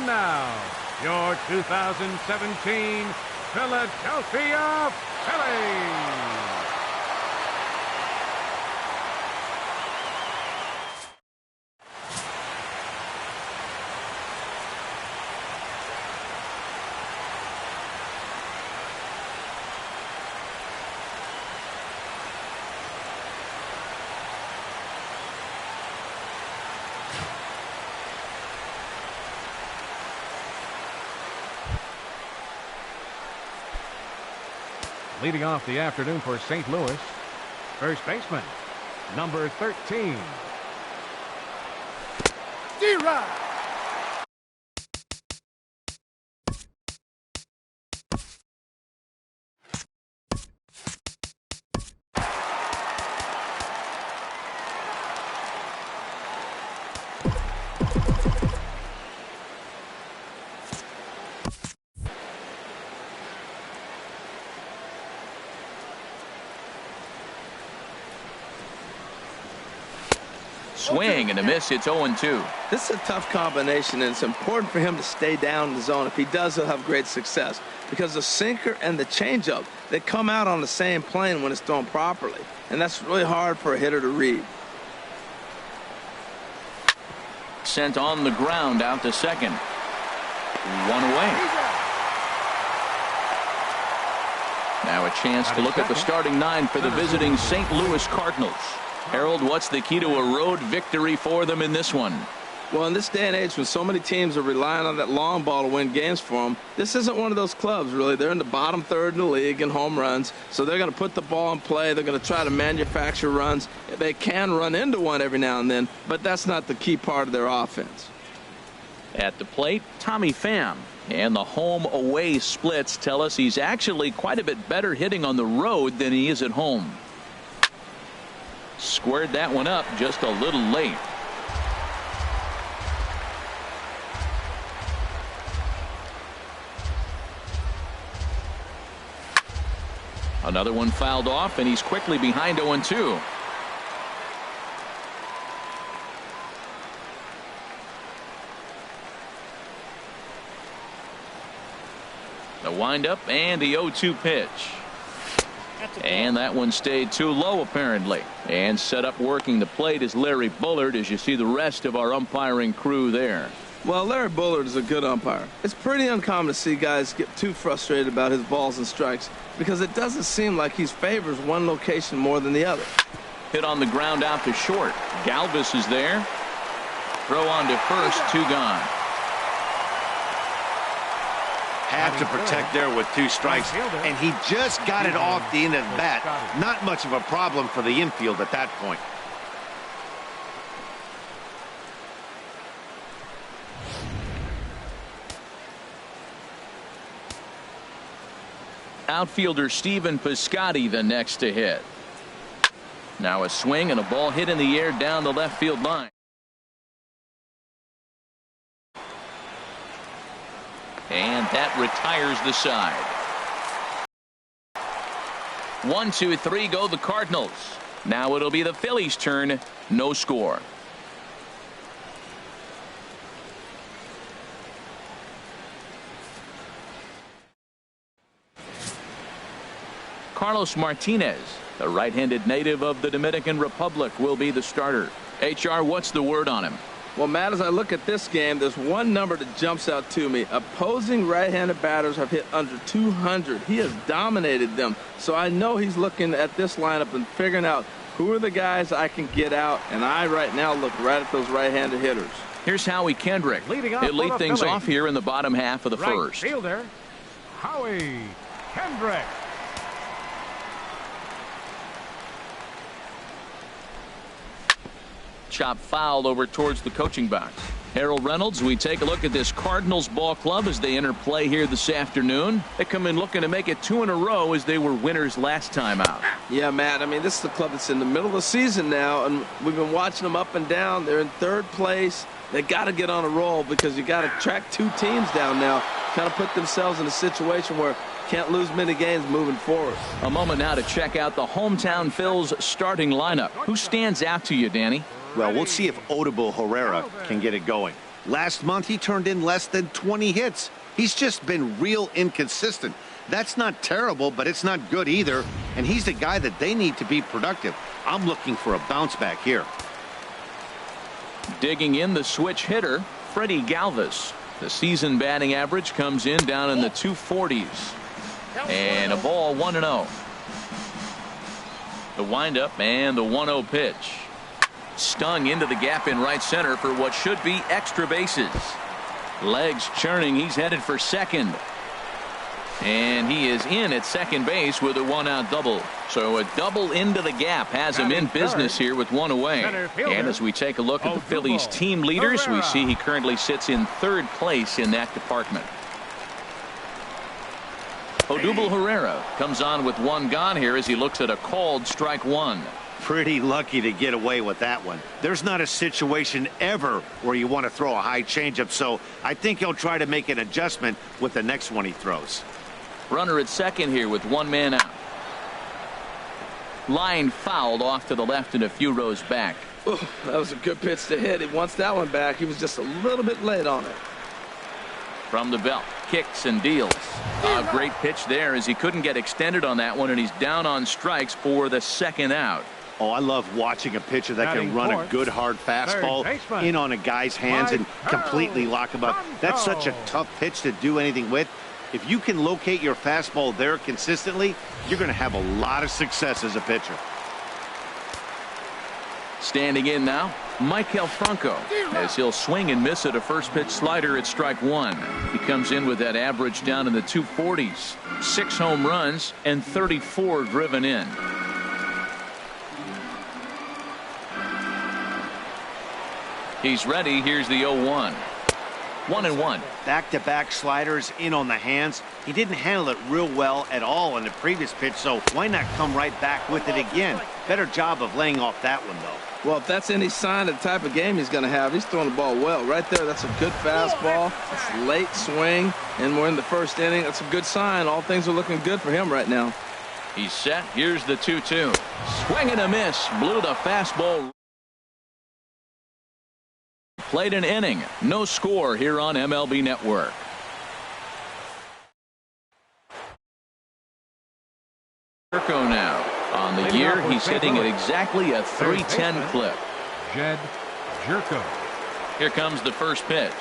And now, your 2017 Philadelphia Phillies. Leading off the afternoon for St. Louis, first baseman, number 13, D-Rod. Swing and a miss. It's 0-2. This is a tough combination, and it's important for him to stay down in the zone. If he does, he'll have great success, because the sinker and the changeup, they come out on the same plane when it's thrown properly, and that's really hard for a hitter to read. Sent on the ground out to second. One away. Now a chance to look at the starting nine for the visiting St. Louis Cardinals. Harold, what's the key to a road victory for them in this one? Well, in this day and age when so many teams are relying on that long ball to win games for them, this isn't one of those clubs, really. They're in the bottom third in the league in home runs, so they're going to put the ball in play. They're going to try to manufacture runs. They can run into one every now and then, but that's not the key part of their offense. At the plate, Tommy Pham. And the home-away splits tell us he's actually quite a bit better hitting on the road than he is at home. Squared that one up just a little late. Another one fouled off, and he's quickly behind 0-2. The windup and the 0-2 pitch. And that one stayed too low, apparently. And set up working the plate is Larry Bullard, as you see the rest of our umpiring crew there. Well, Larry Bullard is a good umpire. It's pretty uncommon to see guys get too frustrated about his balls and strikes, because it doesn't seem like he favors one location more than the other. Hit on the ground out to short. Galvis is there. Throw on to first, 2 gone. Have to protect there with 2 strikes, and he just got it off the end of the bat. Not much of a problem for the infield at that point. Outfielder Stephen Piscotty the next to hit. Now a swing and a ball hit in the air down the left field line. And that retires the side. 1, 2, 3 go the Cardinals. Now it'll be the Phillies' turn. No score. Carlos Martinez, the right-handed native of the Dominican Republic, will be the starter. HR, what's the word on him? Well, Matt, as I look at this game, there's one number that jumps out to me. Opposing right-handed batters have hit under 200. He has dominated them. So I know he's looking at this lineup and figuring out who are the guys I can get out. And I right now look right at those right-handed hitters. Here's Howie Kendrick. He'll lead things off here in the bottom half of the first. Fielder, Howie Kendrick. Chop foul over towards the coaching box. Harold Reynolds, we take a look at this Cardinals ball club as they enter play here this afternoon. They come in looking to make it 2 in a row as they were winners last time out. Yeah, Matt, I mean, this is the club that's in the middle of the season now, and we've been watching them up and down. They're in 3rd place. They got to get on a roll, because you got to track 2 teams down now, kind of put themselves in a situation where can't lose many games moving forward. A moment now to check out the hometown Phil's starting lineup. Who stands out to you, Danny? Well, we'll see if Odubel Herrera can get it going. Last month, he turned in less than 20 hits. He's just been real inconsistent. That's not terrible, but it's not good either. And he's the guy that they need to be productive. I'm looking for a bounce back here. Digging in, the switch hitter, Freddie Galvis. The season batting average comes in down in the 240s. And a ball 1-0. The windup and the 1-0 pitch. Stung into the gap in right center for what should be extra bases. Legs churning. He's headed for second. And he is in at second base with a 1-out double. So a double into the gap has him in business here with one away. And as we take a look at the Phillies team leaders, we see he currently sits in third place in that department. Odubel Herrera comes on with one gone here as he looks at a called strike one. Pretty lucky to get away with that one. There's not a situation ever where you want to throw a high changeup, so I think he'll try to make an adjustment with the next one he throws. Runner at second here with one man out. Line fouled off to the left and a few rows back. Ooh, that was a good pitch to hit. He wants that one back. He was just a little bit late on it. From the belt, kicks and deals. A great pitch there as he couldn't get extended on that one, and he's down on strikes for the second out. Oh, I love watching a pitcher that can run a good hard fastball in on a guy's hands and completely lock him up. That's such a tough pitch to do anything with. If you can locate your fastball there consistently, you're going to have a lot of success as a pitcher. Standing in now, Maikel Franco, as he'll swing and miss at a first pitch slider at strike one. He comes in with that average down in the 240s. 6 home runs and 34 driven in. He's ready. Here's the 0-1. 1-1. Back-to-back sliders in on the hands. He didn't handle it real well at all in the previous pitch, so why not come right back with it again? Better job of laying off that one, though. Well, if that's any sign of the type of game he's going to have, he's throwing the ball well. Right there, that's a good fastball. It's a late swing, and we're in the first inning. That's a good sign. All things are looking good for him right now. He's set. Here's the 2-2. Swing and a miss. Blew the fastball. Played an inning. No score here on MLB Network. Jerko now. On the year, he's hitting at exactly a .310 clip. Jed Jerko. Here comes the first pitch.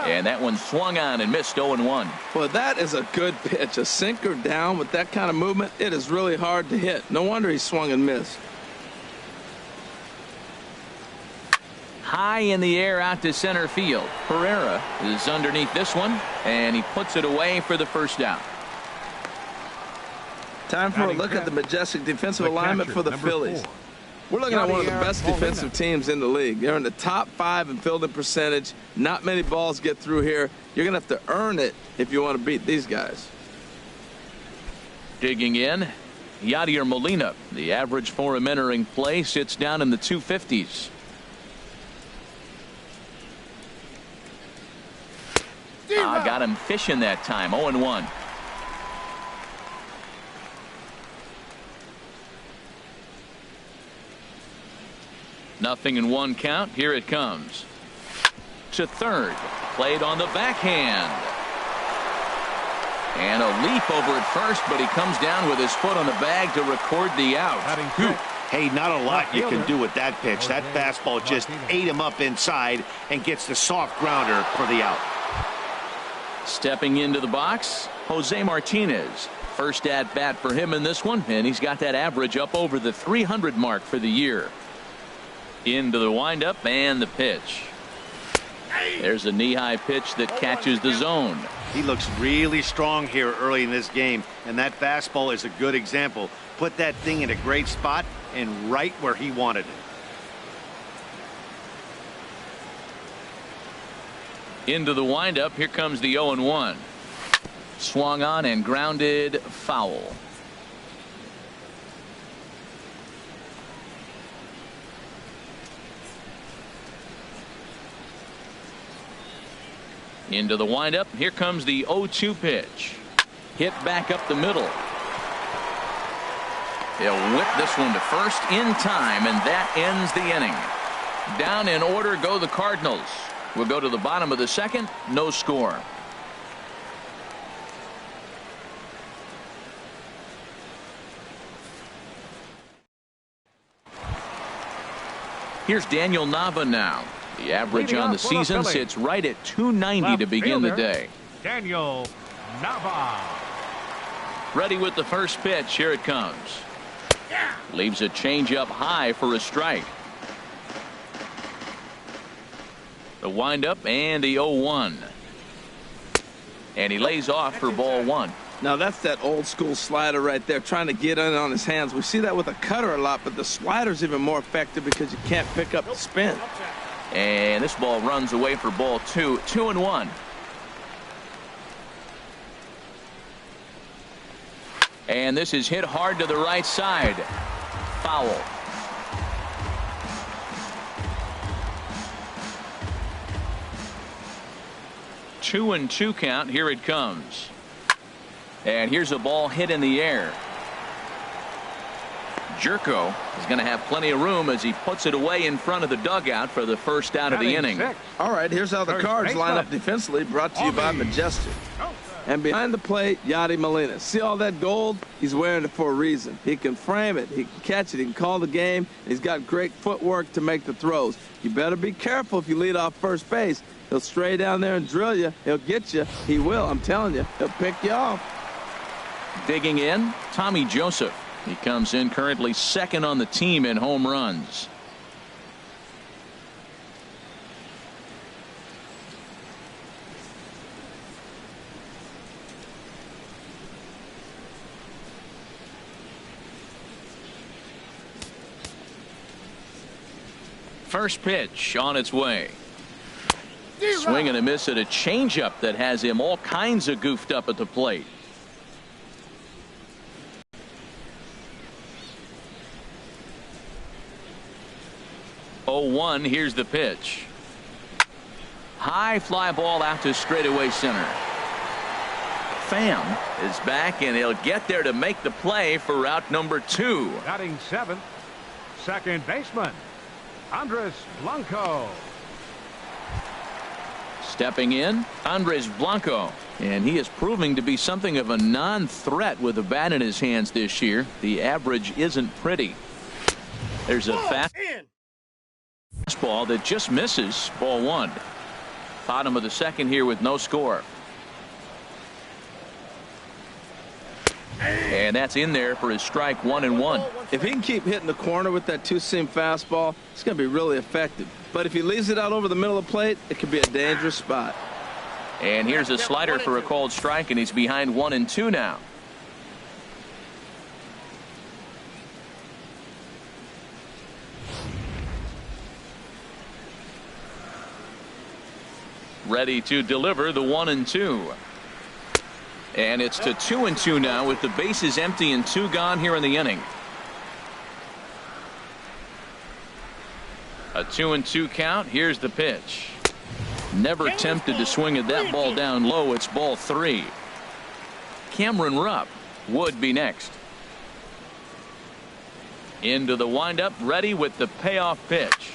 And that one swung on and missed 0-1. Well, that is a good pitch. A sinker down with that kind of movement, it is really hard to hit. No wonder he swung and missed. High in the air out to center field. Herrera is underneath this one, and he puts it away for the first out. Time for a look at the majestic defensive alignment for the Phillies. We're looking at one of the best defensive teams in the league. They're in the top 5 in fielding percentage. Not many balls get through here. You're going to have to earn it if you want to beat these guys. Digging in, Yadier Molina. The average for him entering play sits down in the 250s. Got him fishing that time. 0-1. Nothing in one count. Here it comes. To third. Played on the backhand. And a leap over at first, but he comes down with his foot on the bag to record the out. Hey, not a lot you can do with that pitch. That fastball just ate him up inside and gets the soft grounder for the out. Stepping into the box, Jose Martinez. First at bat for him in this one, and he's got that average up over the 300 mark for the year. Into the windup and the pitch. There's a knee-high pitch that catches the zone. He looks really strong here early in this game, and that fastball is a good example. Put that thing in a great spot and right where he wanted it. Into the windup. Here comes the 0-1. Swung on and grounded foul. Into the windup. Here comes the 0-2 pitch. Hit back up the middle. He'll whip this one to first in time, and that ends the inning. Down in order go the Cardinals. We'll go to the bottom of the second. No score. Here's Daniel Nava now. The average on the season sits right at 290 to begin the day. Daniel Nava. Ready with the first pitch. Here it comes. Leaves a changeup high for a strike. The windup and the 0-1. And he lays off for ball one. Now that's that old school slider right there, trying to get in on his hands. We see that with a cutter a lot, but the slider's even more effective because you can't pick up the spin. And this ball runs away for ball two. 2-1. And this is hit hard to the right side. Foul. Two and two count. Here it comes. And here's a ball hit in the air. Jerko is going to have plenty of room as he puts it away in front of the dugout for the first out of the inning. All right, here's how the Cards line up defensively, brought to you by Majestic. And behind the plate, Yadi Molina. See all that gold? He's wearing it for a reason. He can frame it, he can catch it, he can call the game. He's got great footwork to make the throws. You better be careful if you lead off first base. He'll stray down there and drill you. He'll get you. He will, I'm telling you. He'll pick you off. Digging in, Tommy Joseph. He comes in currently second on the team in home runs. First pitch on its way. Swing and a miss at a changeup that has him all kinds of goofed up at the plate. Oh, 1. Here's the pitch. High fly ball out to straightaway center. Pham is back and he'll get there to make the play for route number 2. Batting 7th, second baseman Andres Blanco. Stepping in, Andres Blanco, and he is proving to be something of a non-threat with the bat in his hands this year. The average isn't pretty. There's a fastball that just misses. Ball 1. Bottom of the second here with no score. And that's in there for his strike 1-1. If he can keep hitting the corner with that two-seam fastball, it's going to be really effective. But if he leaves it out over the middle of the plate, it could be a dangerous spot. And here's a slider for a called strike, and he's behind 1-2 now. Ready to deliver the 1-2. And it's to 2-2 now with the bases empty and 2 gone here in the inning. A 2-2 count. Here's the pitch. Never tempted to swing at that ball down low. It's ball 3. Cameron Rupp would be next. Into the windup, ready with the payoff pitch.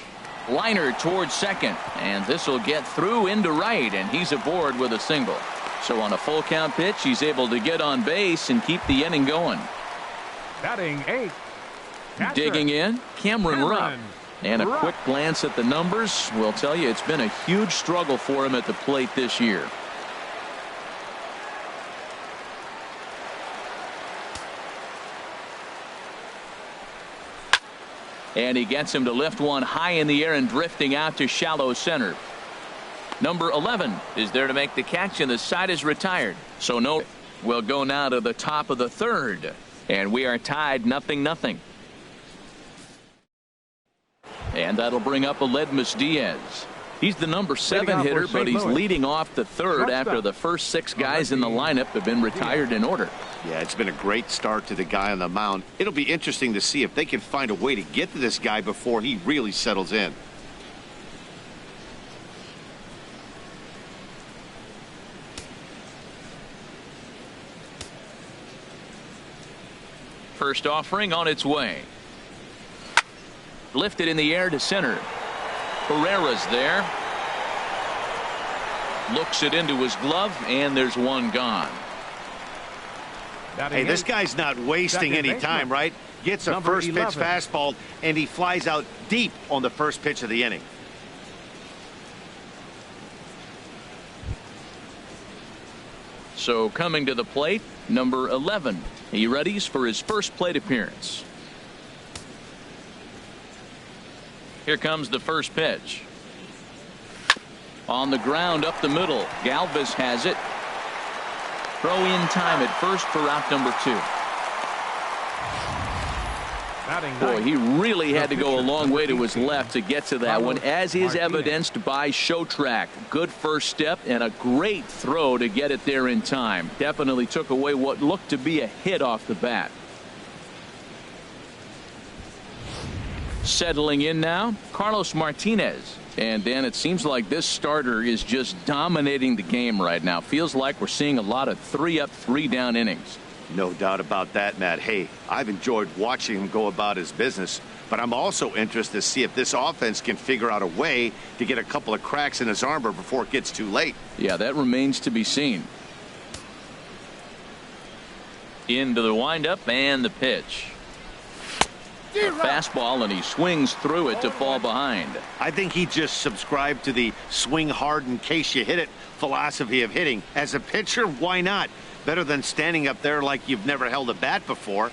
Liner towards second, and this will get through into right, and he's aboard with a single. So on a full count pitch, he's able to get on base and keep the inning going. Batting 8th. Digging in, Cameron Rupp. And a quick glance at the numbers will tell you it's been a huge struggle for him at the plate this year. And he gets him to lift one high in the air and drifting out to shallow center. Number 11 is there to make the catch, and the side is retired. So no, we'll go now to the top of the third, and we are tied 0-0. And that'll bring up Aledmus Diaz. He's the number 7 hitter, but he's leading off the third after the first 6 guys in the lineup have been retired in order. Yeah, it's been a great start to the guy on the mound. It'll be interesting to see if they can find a way to get to this guy before he really settles in. First offering on its way. Lifted in the air to center. Pereira's there. Looks it into his glove, and there's one gone. Hey, this guy's not wasting any time, right? Gets a first pitch fastball, and he flies out deep on the first pitch of the inning. So coming to the plate, number 11. He readies for his first plate appearance. Here comes the first pitch. On the ground up the middle. Galvis has it. Throw in time at first for out number 2. Boy, he really had to go a long way to his left to get to that one, as is evidenced by show track. Good first step and a great throw to get it there in time. Definitely took away what looked to be a hit off the bat. Settling in now, Carlos Martinez. And Dan, it seems like this starter is just dominating the game right now. Feels like we're seeing a lot of 3-up, 3-down innings. No doubt about that, Matt. Hey, I've enjoyed watching him go about his business, but I'm also interested to see if this offense can figure out a way to get a couple of cracks in his armor before it gets too late. Yeah, that remains to be seen. Into the windup and the pitch. A fastball, and he swings through it to fall behind. I think he just subscribed to the swing hard in case you hit it philosophy of hitting. As a pitcher, why not? Better than standing up there like you've never held a bat before.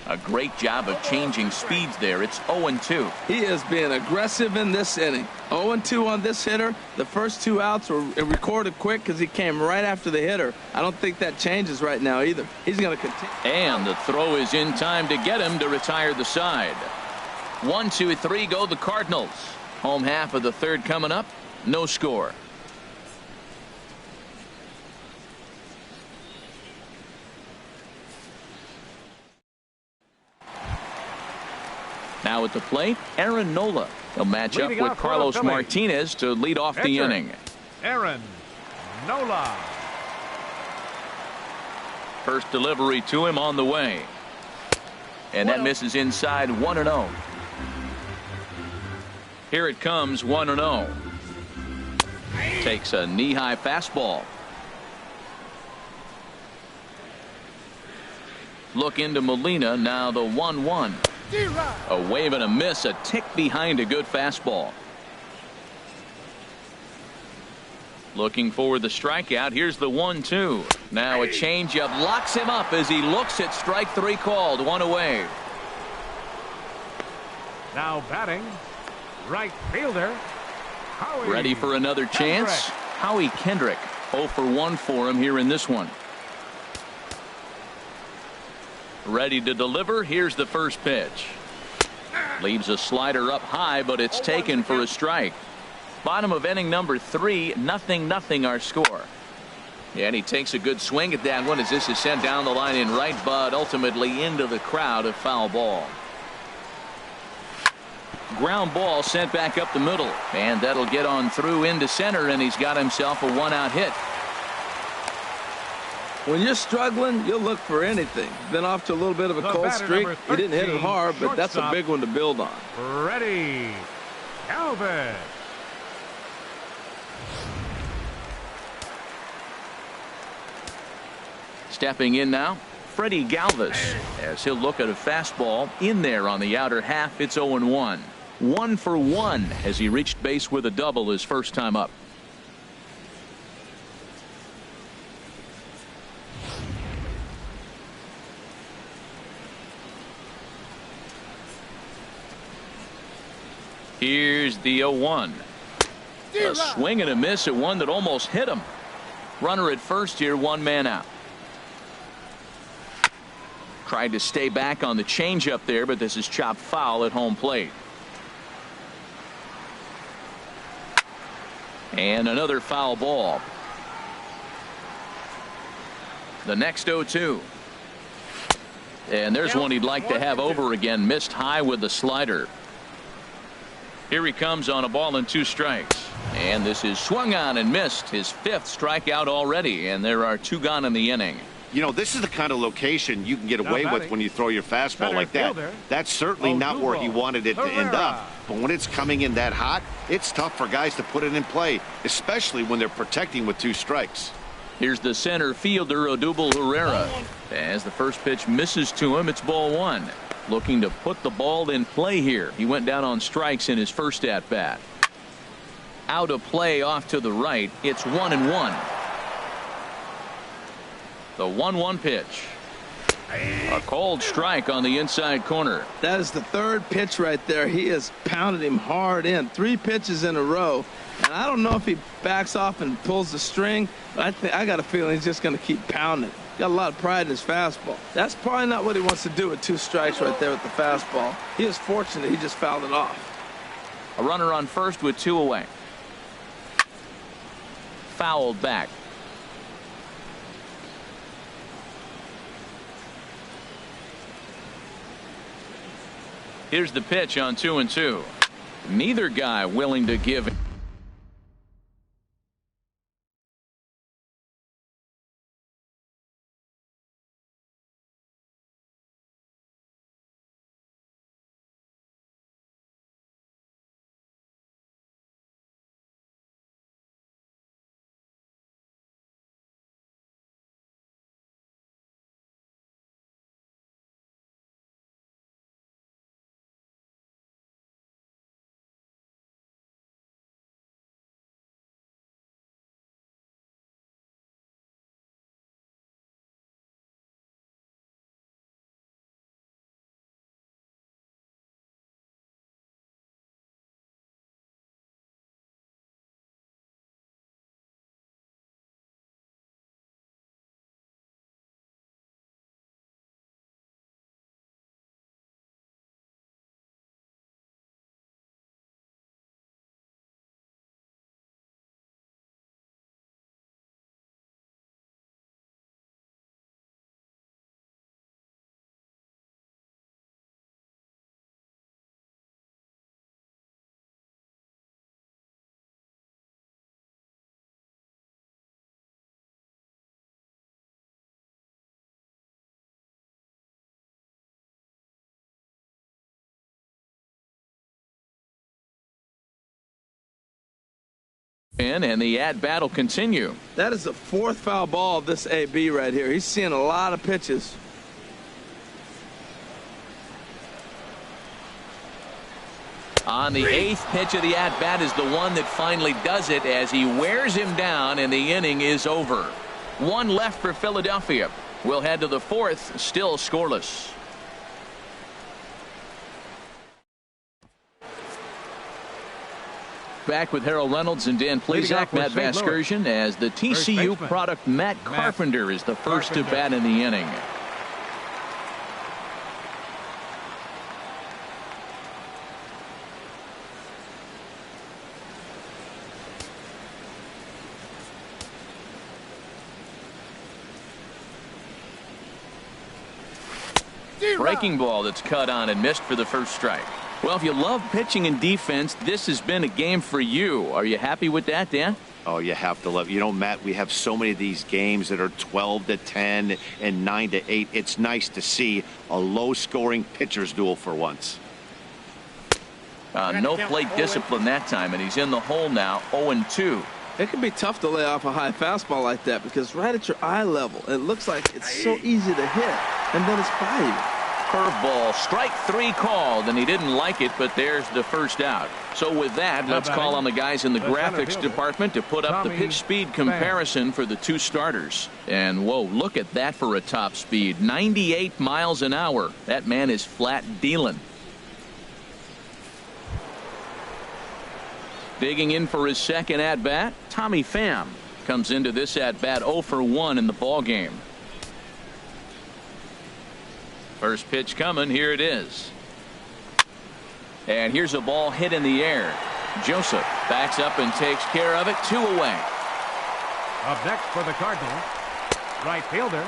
A great job of changing speeds there. It's 0-2. He is being aggressive in this inning. 0-2 on this hitter. The first 2 outs were recorded quick because he came right after the hitter. I don't think that changes right now either. He's going to continue. And the throw is in time to get him to retire the side. 1, 2, 3 go the Cardinals. Home half of the third coming up. No score. Now at the plate, Aaron Nola. He'll match up with Carlos Martinez to lead off the inning. Aaron Nola. First delivery to him on the way. And that misses inside. 1-0. Here it comes, 1-0. Takes a knee-high fastball. Look into Molina. Now the 1-1. A wave and a miss, a tick behind a good fastball. Looking for the strikeout. Here's the 1-2. Now a changeup locks him up as he looks at strike 3 called. 1 away. Now batting, right fielder, Howie. Ready for another chance. Howie Kendrick. 0 for 1 for him here in this one. Ready to deliver. Here's the first pitch. Leaves a slider up high, but it's taken for a strike. Bottom of inning number 3, 0-0 our score. And he takes a good swing at that one as this is sent down the line in right, but ultimately into the crowd, a foul ball. Ground ball sent back up the middle, and that'll get on through into center, and he's got himself a 1-out hit. When you're struggling, you'll look for anything. Been off to a little bit of a cold streak. He didn't hit it hard, but that's a big one to build on. Ready, Calvin. Stepping in now, Freddie Galvis, as he'll look at a fastball in there on the outer half. It's 0-1. 1 for 1 as he reached base with a double his first time up. Here's the 0-1. A swing and a miss at one that almost hit him. Runner at first here, 1 man out. Tried to stay back on the changeup there, but this is chopped foul at home plate. And another foul ball. The next 0-2. And there's one he'd like to have over again. Missed high with the slider. Here he comes on a ball and 2 strikes. And this is swung on and missed. His 5th strikeout already. And there are 2 gone in the inning. You know, this is the kind of location you can get away with when you throw your fastball like that. That's certainly not where he wanted it to end up. But when it's coming in that hot, it's tough for guys to put it in play, especially when they're protecting with 2 strikes. Here's the center fielder, Odubel Herrera. As the first pitch misses to him, it's ball 1. Looking to put the ball in play here. He went down on strikes in his first at bat. Out of play off to the right. It's 1-1. The 1-1 pitch. A cold strike on the inside corner. That is the 3rd pitch right there. He has pounded him hard in. 3 pitches in a row. And I don't know if he backs off and pulls the string, but I got a feeling he's just going to keep pounding. Got a lot of pride in his fastball. That's probably not what he wants to do with 2 strikes right there with the fastball. He is fortunate he just fouled it off. A runner on first with 2 away. Fouled back. Here's the pitch on 2-2. Neither guy willing to give. And the at-bat will continue. That is the 4th foul ball of this AB right here. He's seeing a lot of pitches. On the 8th pitch of the at-bat is the one that finally does it as he wears him down, and the inning is over. 1 left for Philadelphia. We'll head to the 4th, still scoreless. Back with Harold Reynolds and Dan Plesac. Matt Vasgersian as the TCU product. Matt Carpenter is the first to bat in the inning. Breaking ball that's cut on and missed for the first strike. Well, if you love pitching and defense, this has been a game for you. Are you happy with that, Dan? Oh, you have to love. You know, Matt, we have so many of these games that are 12-10 and 9-8. It's nice to see a low-scoring pitcher's duel for once. No plate discipline that time, and he's in the hole now, 0-2. It can be tough to lay off a high fastball like that because right at your eye level, it looks like it's so easy to hit, and then it's by you. Curveball, strike 3 called, and he didn't like it, but there's the first out. So with that, let's call on the guys in the graphics department to put up the pitch speed comparison for the 2 starters. And whoa, look at that for a top speed, 98 miles an hour. That man is flat dealing. Digging in for his second at bat, Tommy Pham comes into this at bat 0 for 1 in the ball game. First pitch coming. Here it is. And here's a ball hit in the air. Joseph backs up and takes care of it. 2 away. Up next for the Cardinals, right fielder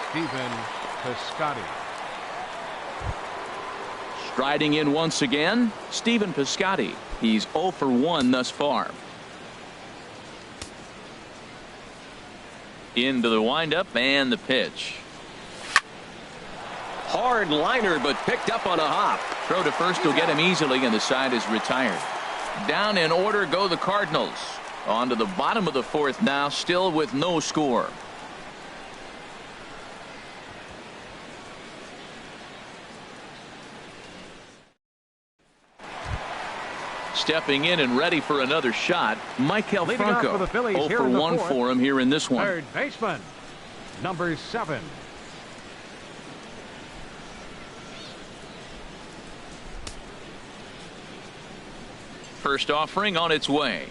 Stephen Piscotty. Striding in once again, Stephen Piscotty. He's 0 for 1 thus far. Into the windup and the pitch. Hard liner, but picked up on a hop. Throw to first will get him easily, and the side is retired. Down in order go the Cardinals. On to the bottom of the fourth now, still with no score. Stepping in and ready for another shot, Michael Franco. 0 for 1 for him here in this one. Third baseman, number 7. First offering on its way.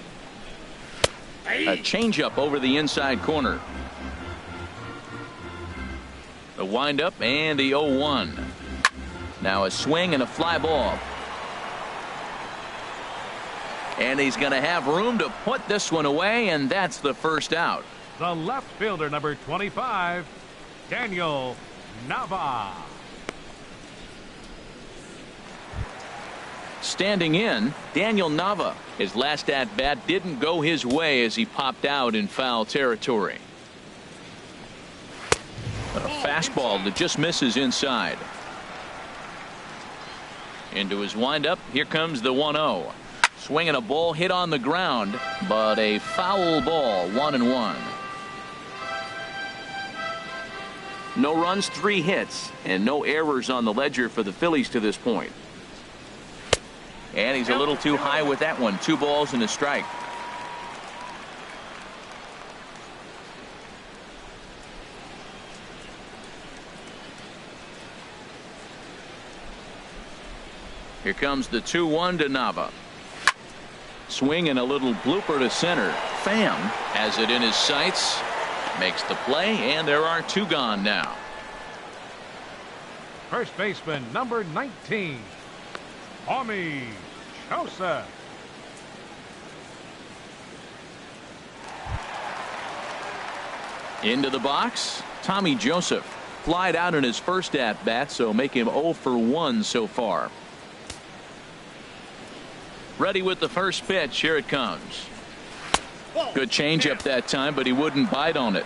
A changeup over the inside corner. The windup and the 0-1. Now a swing and a fly ball. And he's going to have room to put this one away, and that's the first out. The left fielder, number 25, Daniel Nava. Standing in, Daniel Nava. His last at-bat didn't go his way as he popped out in foul territory. A fastball that just misses inside. Into his windup. Here comes the 1-0. Swinging a ball hit on the ground, but a foul ball, 1-1. No runs, 3 hits, and no errors on the ledger for the Phillies to this point. And he's a little too high with that one. 2 balls and a strike. Here comes the 2-1 to Nava. Swing and a little blooper to center. Pham has it in his sights. Makes the play, and there are 2 gone now. First baseman, number 19, Tommy Joseph. Into the box, Tommy Joseph. Flied out in his first at-bat, so make him 0 for 1 so far. Ready with the first pitch. Here it comes. Good changeup that time, but he wouldn't bite on it.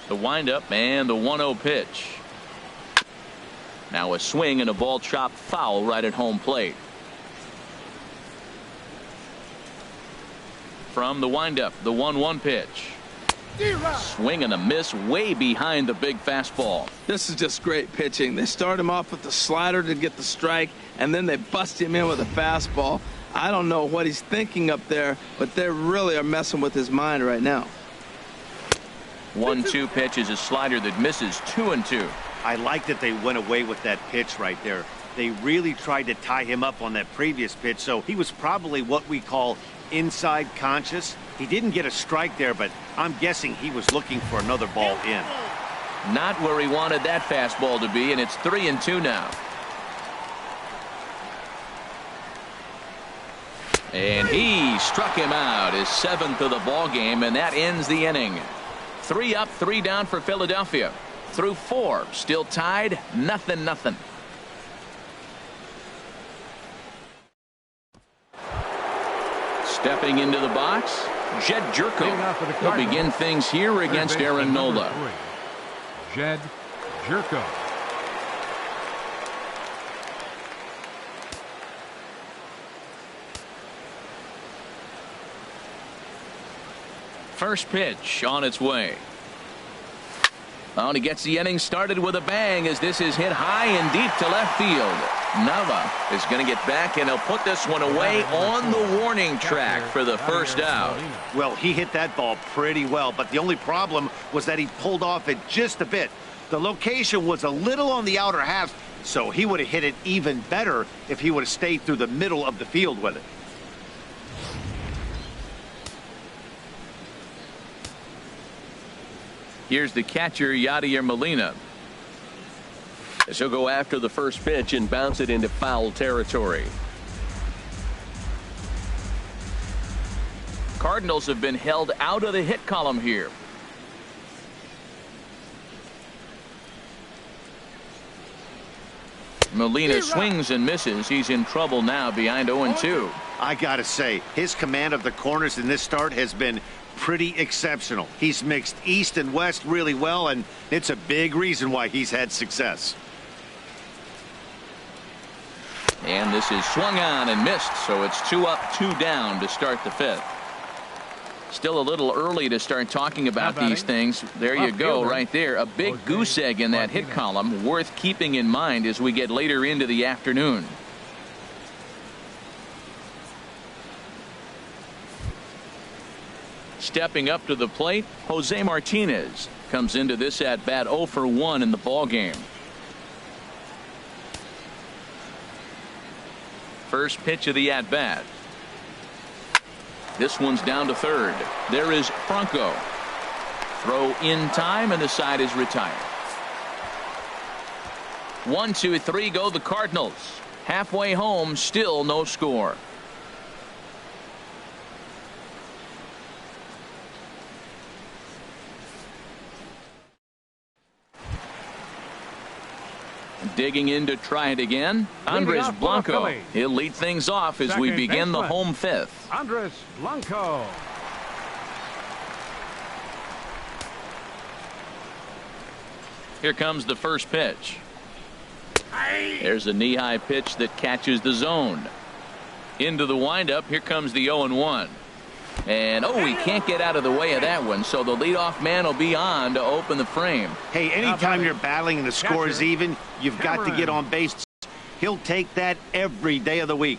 The windup and the 1-0 pitch. Now a swing and a ball chopped foul right at home plate. From the windup, the 1-1 pitch. Swing and a miss way behind the big fastball. This is just great pitching. They start him off with the slider to get the strike, and then they bust him in with a fastball. I don't know what he's thinking up there, but they really are messing with his mind right now. 1-2 pitch is a slider that misses 2-2. I like that they went away with that pitch right there. They really tried to tie him up on that previous pitch, so he was probably what we call inside conscious. He didn't get a strike there, but I'm guessing he was looking for another ball in. Not where he wanted that fastball to be, and it's 3-2 now. And he struck him out, his 7th of the ball game, and that ends the inning. 3 up, 3 down for Philadelphia. Through 4, still tied, 0-0. Stepping into the box, Jed Jerko will begin things here against Aaron Nola. Jed Jerko. First pitch on its way. Oh, and he gets the inning started with a bang as this is hit high and deep to left field. Nava is going to get back, and he'll put this one away on the warning track for the first out. Well, he hit that ball pretty well, but the only problem was that he pulled off it just a bit. The location was a little on the outer half, so he would have hit it even better if he would have stayed through the middle of the field with it. Here's the catcher, Yadier Molina. As he'll go after the first pitch and bounce it into foul territory. Cardinals have been held out of the hit column here. Molina swings and misses. He's in trouble now, behind 0-2. I got to say, his command of the corners in this start has been pretty exceptional. He's mixed east and west really well, and it's a big reason why he's had success. And this is swung on and missed, so it's 2 up, 2 down to start the 5th. Still a little early to start talking about these things. There you go, right there. A big goose egg in that hit column, worth keeping in mind as we get later into the afternoon. Stepping up to the plate, Jose Martinez comes into this at bat 0 for 1 in the ball game. First pitch of the at bat. This one's down to third. There is Franco. Throw in time, and the side is retired. 1, 2, 3 go the Cardinals. Halfway home, still no score. Digging in to try it again, Andres Blanco. He'll lead things off as we begin the home 5th. Andres Blanco. Here comes the first pitch. There's a knee-high pitch that catches the zone. Into the windup. Here comes the 0-1. And he can't get out of the way of that one, so the leadoff man will be on to open the frame. Hey, anytime you're battling and the score is even, you've got to get on base. He'll take that every day of the week.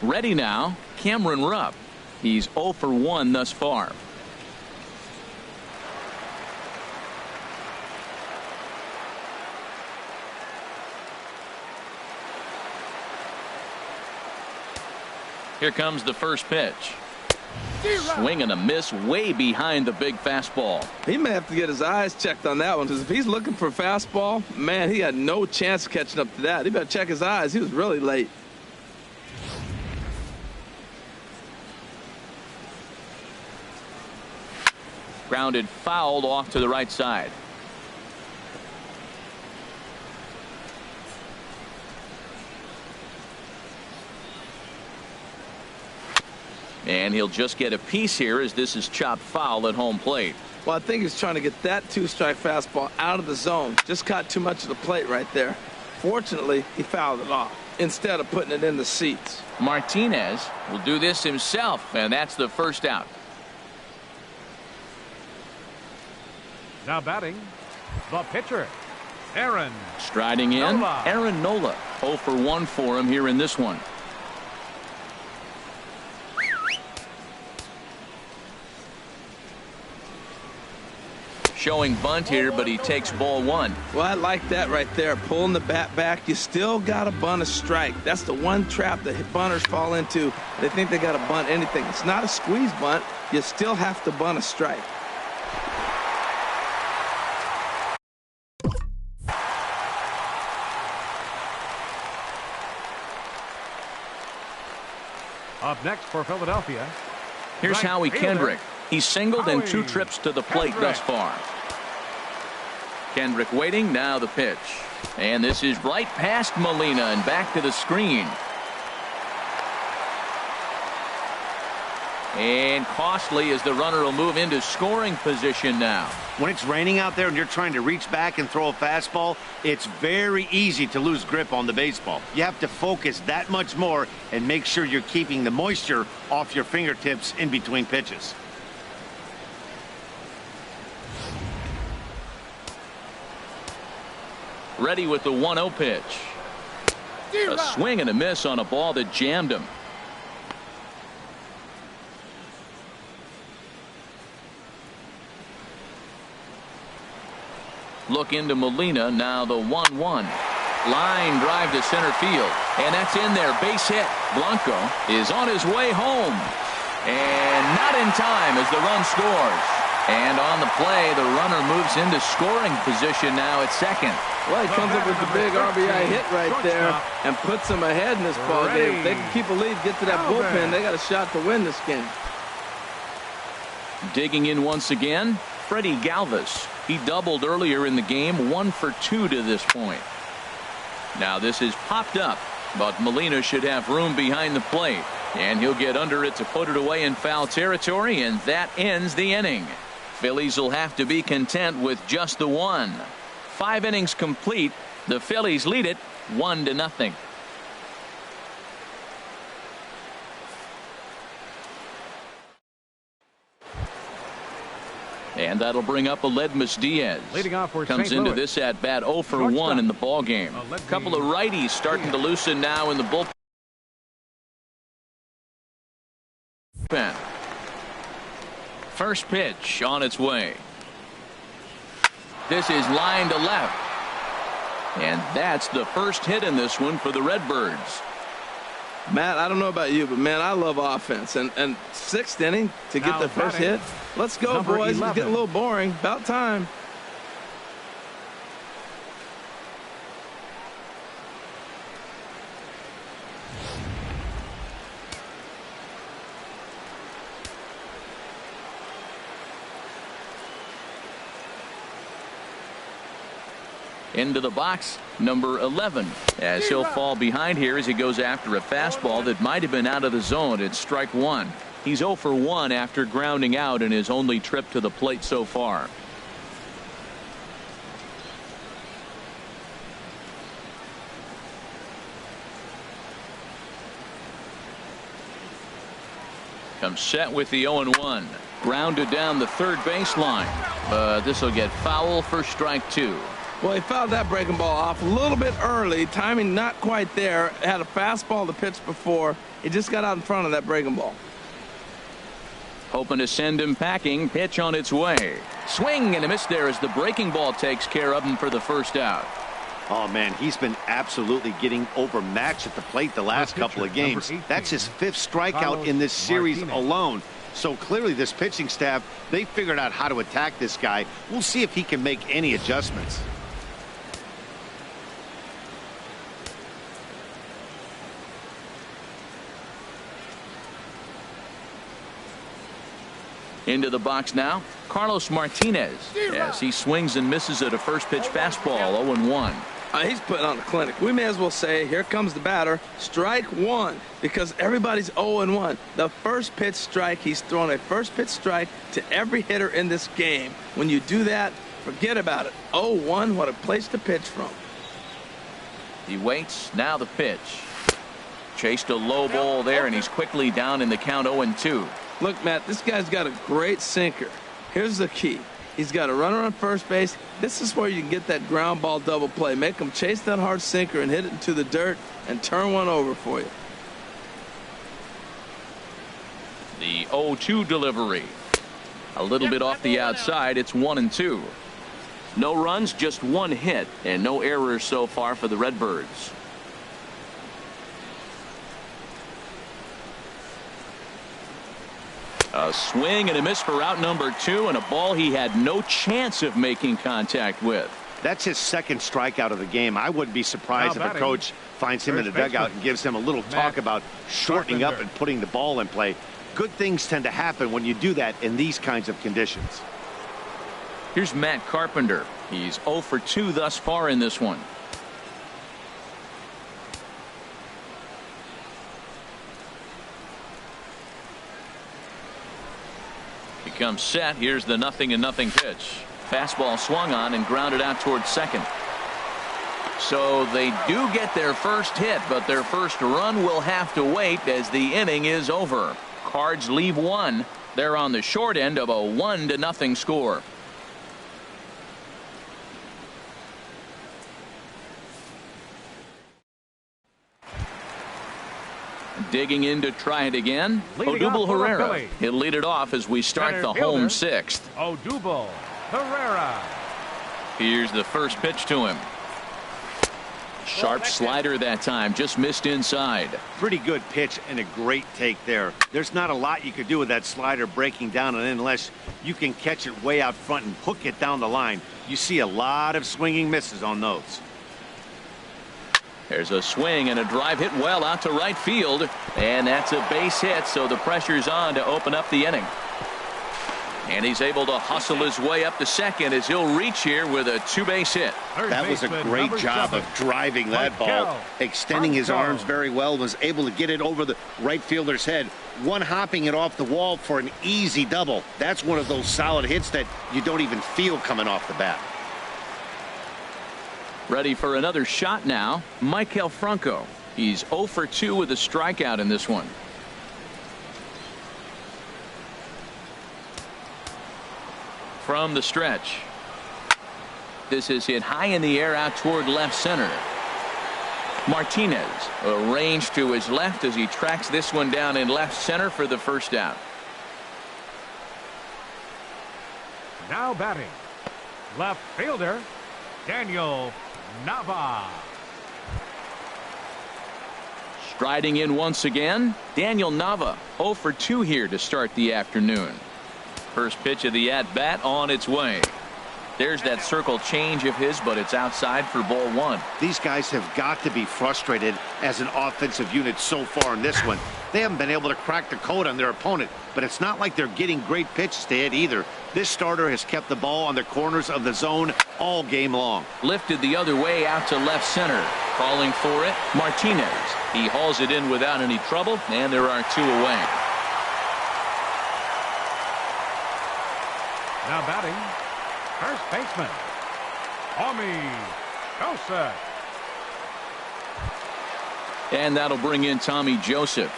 Ready now, Cameron Rupp. He's 0 for 1 thus far. Here comes the first pitch. Swing and a miss way behind the big fastball. He may have to get his eyes checked on that one, because if he's looking for a fastball, man, he had no chance of catching up to that. He better check his eyes. He was really late. Grounded fouled off to the right side. And he'll just get a piece here as this is chopped foul at home plate. Well, I think he's trying to get that 2-strike fastball out of the zone. Just caught too much of the plate right there. Fortunately, he fouled it off instead of putting it in the seats. Martinez will do this himself, and that's the first out. Now batting, the pitcher, Aaron. Striding in, Nola. Aaron Nola. 0 for 1 for him here in this one. Showing bunt here, but he takes ball 1. Well, I like that right there. Pulling the bat back. You still got to bunt a strike. That's the one trap that bunters fall into. They think they got to bunt anything. It's not a squeeze bunt. You still have to bunt a strike. Up next for Philadelphia. Here's right Howie fielder. Kendrick. He's singled in 2 Howie trips to the plate Kendrick. thus far. Kendrick waiting. Now the pitch. And this is right past Molina and back to the screen. And costly as the runner will move into scoring position now. When it's raining out there and you're trying to reach back and throw a fastball, it's very easy to lose grip on the baseball. You have to focus that much more and make sure you're keeping the moisture off your fingertips in between pitches. Ready with the 1-0 pitch. A swing and a miss on a ball that jammed him. Look into Molina. Now the 1-1. Line drive to center field. And that's in there. Base hit. Blanco is on his way home. And not in time as the run scores. And on the play, the runner moves into scoring position now at second. Well, he comes up with the big RBI hit right there and puts them ahead in this ball game. If they can keep a lead, get to that bullpen, they got a shot to win this game. Digging in once again, Freddie Galvis. He doubled earlier in the game, 1 for 2 to this point. Now this is popped up, but Molina should have room behind the plate, and he'll get under it to put it away in foul territory, and that ends the inning. Phillies will have to be content with just the one. 5 innings complete. The Phillies lead it 1-0. And that'll bring up Aledmys Diaz. Leading off for Comes St. into Louis. this at bat 0 for 1 in the ball game. A couple of righties starting to loosen now in the bullpen. First pitch on its way. This is line to left. And that's the first hit in this one for the Redbirds. Matt, I don't know about you, but man, I love offense. And 6th inning to get the first hit. Let's go, Number boys. 11. It's getting a little boring. About time. Into the box, number 11, as he'll fall behind here as he goes after a fastball that might have been out of the zone. It's strike 1. He's 0 for 1 after grounding out in his only trip to the plate so far. Comes set with the 0-1. Grounded down the third baseline, but this will get foul for strike 2. Well, he fouled that breaking ball off a little bit early. Timing not quite there. Had a fastball to pitch before. He just got out in front of that breaking ball. Hoping to send him packing. Pitch on its way. Swing and a miss there as the breaking ball takes care of him for the first out. Oh, man, he's been absolutely getting overmatched at the plate the last couple of games. That's his 5th strikeout in this series alone. So clearly this pitching staff, they figured out how to attack this guy. We'll see if he can make any adjustments. Into the box now, Carlos Martinez, as he swings and misses at a first pitch fastball, 0-1. He's putting on a clinic. We may as well say, here comes the batter, strike 1, because everybody's 0-1. The first pitch strike, he's thrown a first pitch strike to every hitter in this game. When you do that, forget about it. 0-1, what a place to pitch from. He waits, now the pitch. Chased a low ball there, and he's quickly down in the count 0-2. Look, Matt, this guy's got a great sinker. Here's the key. He's got a runner on first base. This is where you can get that ground ball double play. Make him chase that hard sinker and hit it into the dirt and turn one over for you. The 0-2 delivery. A little bit off the outside. It's 1-2. No runs, just 1 hit, and no errors so far for the Redbirds. A swing and a miss for out number 2, and a ball he had no chance of making contact with. That's his 2nd strikeout of the game. I wouldn't be surprised if a coach finds him in the dugout and gives him a little talk about shortening up and putting the ball in play. Good things tend to happen when you do that in these kinds of conditions. Here's Matt Carpenter. He's 0 for 2 thus far in this one. Comes set. Here's the 0-0 pitch. Fastball swung on and grounded out towards second. So they do get their first hit, but their first run will have to wait as the inning is over. Cards leave 1. They're on the short end of a 1-0 score. Digging in to try it again, Odubel Herrera. He'll lead it off as we start the home 6th. Odubel Herrera. Here's the first pitch to him. Sharp slider that time, just missed inside. Pretty good pitch and a great take there. There's not a lot you could do with that slider breaking down and in unless you can catch it way out front and hook it down the line. You see a lot of swinging misses on those. There's a swing and a drive hit well out to right field, and that's a base hit, so the pressure's on to open up the inning. And he's able to hustle his way up to second as he'll reach here with a two-base hit. That was a great job of driving that ball, extending his arms very well, was able to get it over the right fielder's head, one-hopping it off the wall for an easy double. That's one of those solid hits that you don't even feel coming off the bat. Ready for another shot now, Michael Franco. He's 0 for 2 with a strikeout in this one. From the stretch. This is hit high in the air out toward left center. Martinez arranged to his left as he tracks this one down in left center for the first out. Now batting, left fielder Daniel Nava. Striding in once again, Daniel Nava 0 for 2 here to start the afternoon. First pitch of the at-bat on its way. There's that circle change of his, but it's outside for ball one. These guys have got to be frustrated as an offensive unit so far in this one. They haven't been able to crack the code on their opponent, but it's not like they're getting great pitches to hit either. This starter has kept the ball on the corners of the zone all game long. Lifted the other way out to left center. Calling for it, Martinez. He hauls it in without any trouble, and there are 2 away. Now batting, first baseman Tommy Joseph. And that'll bring in Tommy Joseph.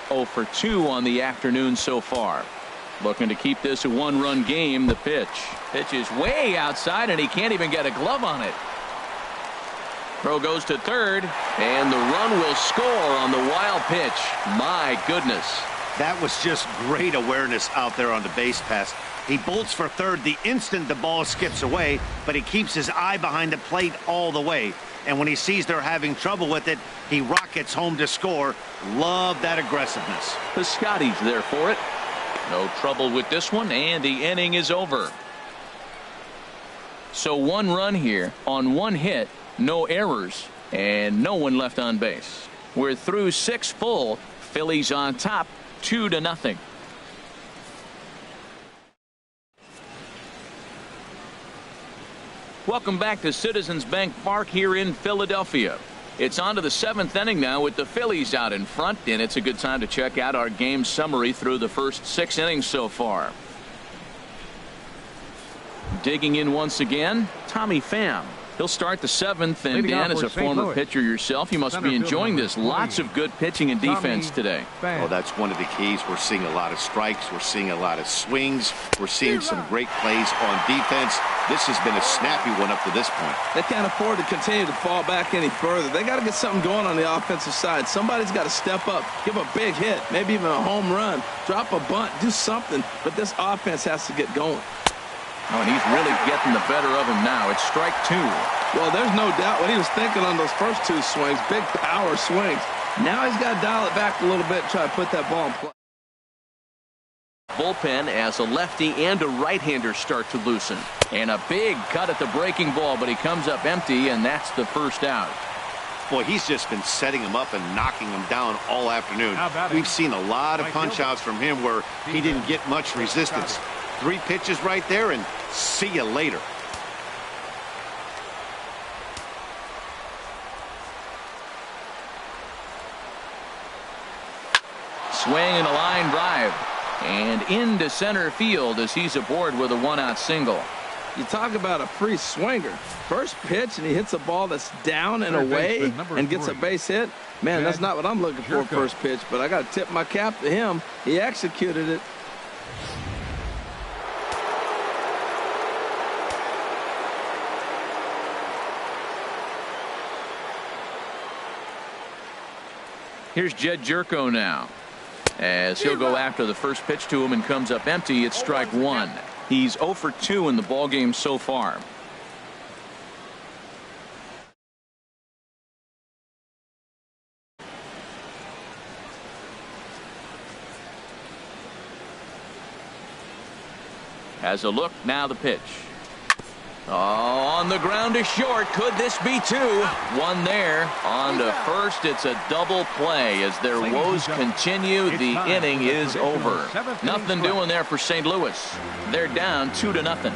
0 for 2 on the afternoon so far. Looking to keep this a 1-run game. The pitch. Pitch is way outside, and he can't even get a glove on it. Throw goes to third, and the run will score on the wild pitch. My goodness. That was just great awareness out there on the base pass. He bolts for third the instant the ball skips away, but he keeps his eye behind the plate all the way. And when he sees they're having trouble with it, he rockets home to score. Love that aggressiveness. Piscotty's there for it. No trouble with this one, and the inning is over. So 1 run here on 1 hit, no errors, and no one left on base. We're through 6 full. Phillies on top, 2-0. Welcome back to Citizens Bank Park here in Philadelphia. It's on to the 7th inning now with the Phillies out in front, and it's a good time to check out our game summary through the first 6 innings so far. Digging in once again, Tommy Pham. He'll start the 7th, and Dan, as a former pitcher yourself, you must be enjoying this. Lots of good pitching and defense today. Oh, that's one of the keys. We're seeing a lot of strikes. We're seeing a lot of swings. We're seeing some great plays on defense. This has been a snappy one up to this point. They can't afford to continue to fall back any further. They got to get something going on the offensive side. Somebody's got to step up, give a big hit, maybe even a home run, drop a bunt, do something. But this offense has to get going. Oh, and he's really getting the better of him now. It's strike 2. Well, there's no doubt what he was thinking on those first 2 swings, big power swings. Now he's got to dial it back a little bit and try to put that ball in play. Bullpen as a lefty and a right-hander start to loosen. And a big cut at the breaking ball, but he comes up empty, and that's the first out. Boy, he's just been setting him up and knocking him down all afternoon. We've seen a lot of punch-outs from him where he didn't get much resistance. 3 pitches right there, and see you later. Swing and a line drive. And into center field as he's aboard with a 1-out single. You talk about a free swinger. First pitch, and he hits a ball that's down and away and gets a base hit. Man, that's not what I'm looking for first pitch, but I got to tip my cap to him. He executed it. Here's Jed Jerko now, as he'll go after the first pitch to him and comes up empty. It's strike 1. He's 0 for 2 in the ballgame so far. Has a look, now the pitch. On the ground to short. Could this be two? One there. On to first. It's a double play as their woes continue. The inning is over. Nothing doing there for St. Louis. They're down 2-0.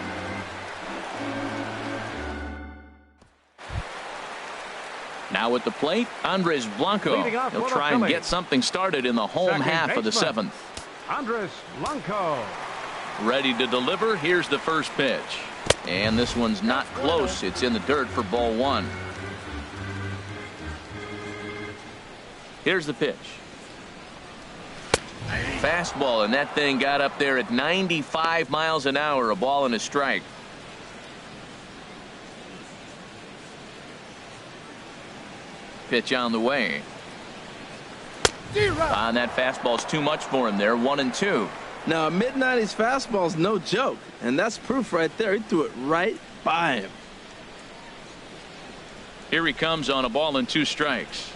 Now at the plate, Andres Blanco. He'll try and get something started in the home half of the seventh. Andres Blanco. Ready to deliver. Here's the first pitch. And this one's not close. It's in the dirt for ball one. Here's the pitch. Fastball, and that thing got up there at 95 miles an hour. A ball and a strike. Pitch on the way. And that fastball's too much for him there. 1-2. Now, a mid-90s fastball's no joke, and that's proof right there. He threw it right by him. Here he comes on a ball and 2 strikes.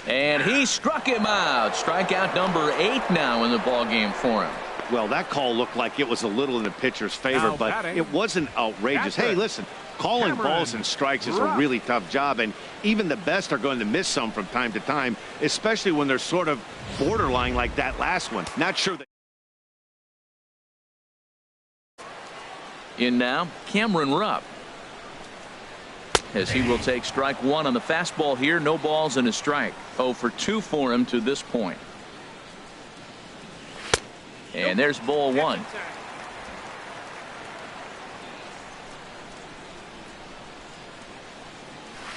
And he struck him out. Strikeout number 8 now in the ball game for him. Well, that call looked like it was a little in the pitcher's favor, but it wasn't outrageous. Hey, listen, calling balls and strikes is a really tough job, and even the best are going to miss some from time to time, especially when they're sort of borderline like that last one. Not sure that. In now, Cameron Rupp. As he will take strike 1 on the fastball here. No balls and a strike. 0 for 2 for him to this point. And there's ball 1.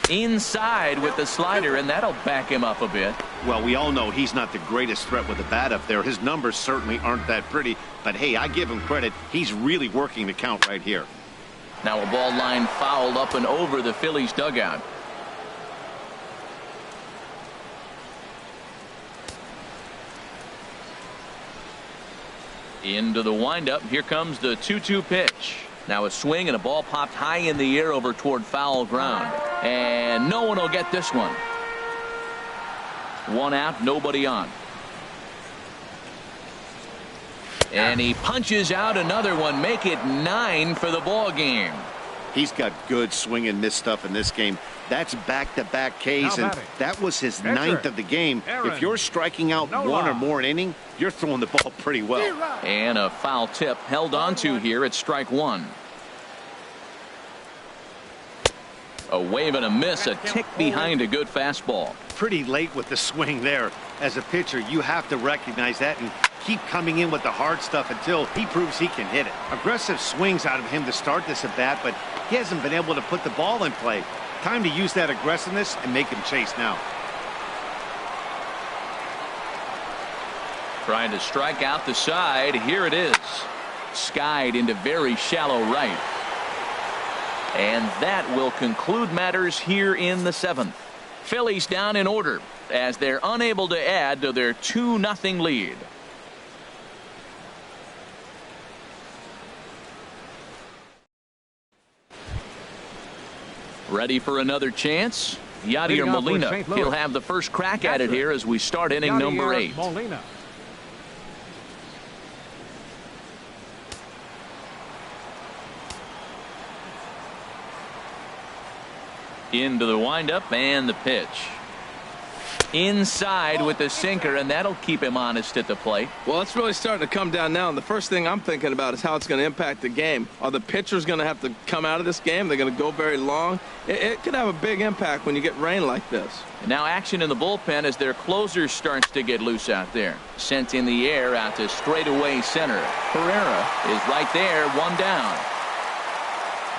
Inside with the slider, and that'll back him up a bit. Well, we all know he's not the greatest threat with the bat up there. His numbers certainly aren't that pretty, but hey, I give him credit. He's really working the count right here. Now a ball line fouled up and over the Phillies dugout. Into the windup. Here comes the 2-2 pitch. Now a swing and a ball popped high in the air over toward foul ground. And no one will get this one. 1 out, nobody on. And he punches out another one. Make it 9 for the ball game. He's got good swing and miss stuff in this game. That's back-to-back Ks, and that was his 9th of the game. If you're striking out 1 or more an inning, you're throwing the ball pretty well. And a foul tip held on to here at strike 1. A wave and a miss, a tick behind a good fastball. Pretty late with the swing there. As a pitcher, you have to recognize that and keep coming in with the hard stuff until he proves he can hit it. Aggressive swings out of him to start this at bat, but he hasn't been able to put the ball in play. Time to use that aggressiveness and make him chase now. Trying to strike out the side. Here it is. Skied into very shallow right. And that will conclude matters here in the 7th. Phillies down in order as they're unable to add to their 2-0 lead. Ready for another chance? Yadier Molina. He'll have the first crack at it here as we start inning number 8. Molina. Into the windup and the pitch. Inside with the sinker, and that'll keep him honest at the plate. Well, it's really starting to come down now, and the first thing I'm thinking about is how it's going to impact the game. Are the pitchers going to have to come out of this game? They're going to go very long. It could have a big impact when you get rain like this. And now action in the bullpen as their closer starts to get loose out there. Sent in the air out to straightaway center. Herrera is right there, 1 down.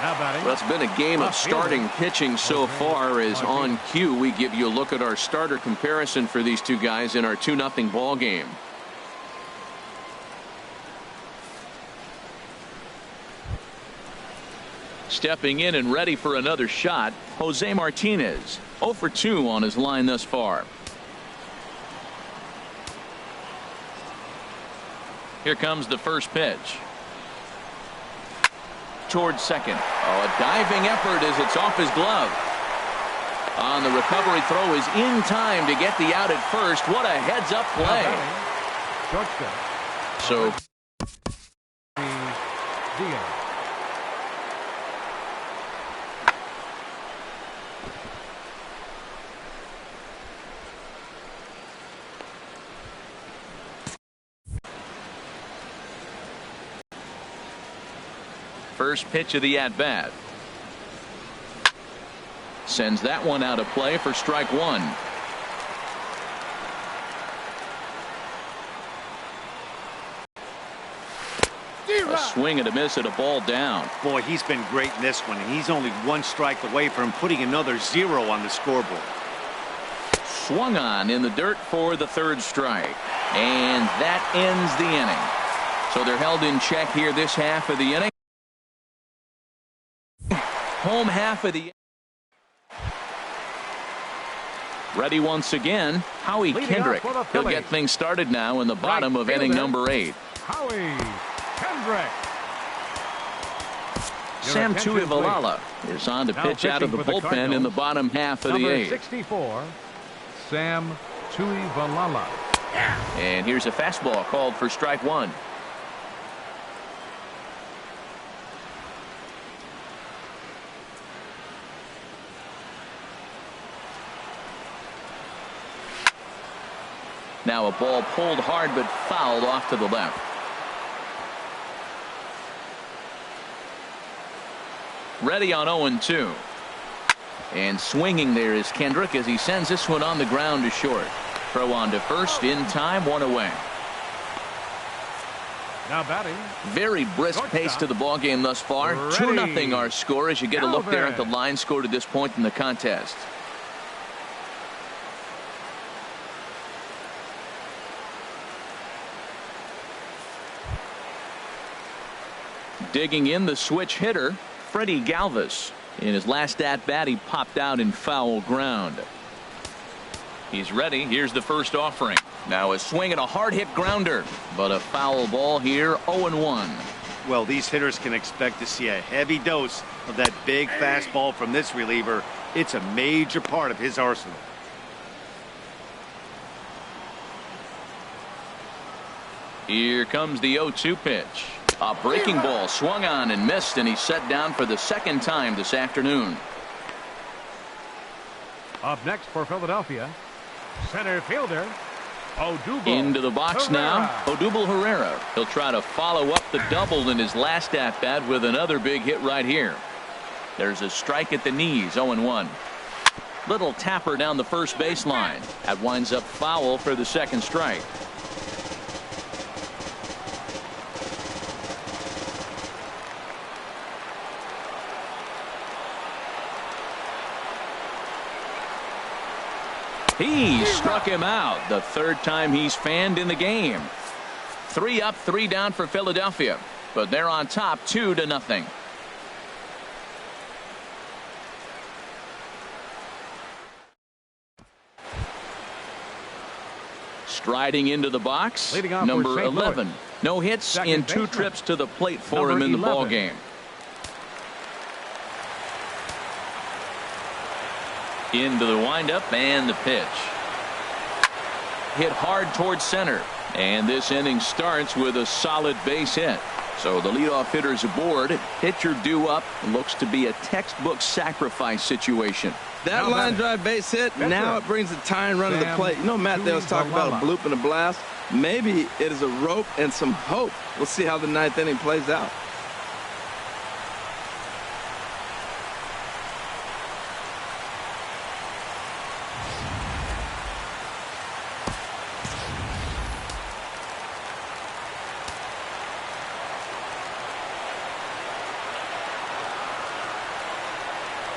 Well, it's been a game of starting pitching so far. As on cue, we give you a look at our starter comparison for these two guys in our 2-0 ball game. Stepping in and ready for another shot, Jose Martinez. 0 for 2 on his line thus far. Here comes the first pitch. Towards second. Oh, a diving effort as it's off his glove. On the recovery throw is in time to get the out at first. What a heads-up play. So First pitch of the at-bat. Sends that one out of play for strike one. A swing and a miss at a ball down. Boy, he's been great in this one, and he's only one strike away from putting another 0 on the scoreboard. Swung on in the dirt for the third strike. And that ends the inning. So they're held in check here this half of the inning. Home half of the ready once again. Howie Kendrick. He'll get things started now in the bottom of inning number 8. Howie Kendrick. Sam Tuivalala is on to pitch out of the bullpen in the bottom half of the 8th. 64, Sam Tuivalala. And here's a fastball called for strike one. Now a ball pulled hard but fouled off to the left. Ready on 0-2. And swinging there is Kendrick as he sends this one on the ground to short. Throw on to first in time, one away. Now batting. Very brisk pace to the ball game thus far. 2-0 our score as you get a look there at the line score to this point in the contest. Digging in the switch hitter, Freddie Galvis. In his last at-bat, he popped out in foul ground. He's ready. Here's the first offering. Now a swing and a hard-hit grounder, but a foul ball here, 0-1. Well, these hitters can expect to see a heavy dose of that big fastball from this reliever. It's a major part of his arsenal. Here comes the 0-2 pitch. A breaking ball swung on and missed, and he's set down for the second time this afternoon. Up next for Philadelphia, center fielder Odubel into the box Herrera. now, Odubel Herrera. He'll try to follow up the double in his last at-bat with another big hit right here. There's a strike at the knees, 0-1. Little tapper down the first baseline. That winds up foul for the second strike. He struck him out, the third time he's fanned in the game. 3 up, 3 down for Philadelphia, but they're on top 2-0. Striding into the box, number 11. No hits in 2 trips to the plate for him in the ball game. Into the windup and the pitch. Hit hard towards center. And this inning starts with a solid base hit. So the leadoff hitter's aboard. Pitcher due up. Looks to be a textbook sacrifice situation. That line drive base hit, now it brings the tying run to the plate. You know, Matt, they was talking about a bloop and a blast. Maybe it is a rope and some hope. We'll see how the 9th inning plays out.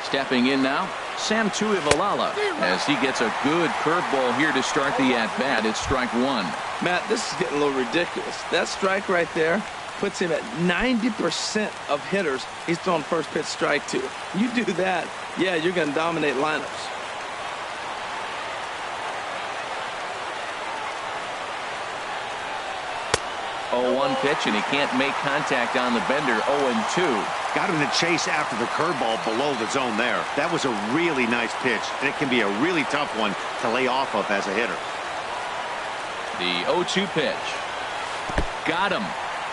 Stepping in now, Sam Tuivalala, as he gets a good curveball here to start the at-bat. It's strike one. Matt, this is getting a little ridiculous. That strike right there puts him at 90% of hitters he's thrown first pitch strike to. You do that, yeah, you're going to dominate lineups. One pitch, and he can't make contact on the bender. 0-2. Got him to chase after the curveball below the zone there. That was a really nice pitch, and it can be a really tough one to lay off of as a hitter. The 0-2 pitch. Got him.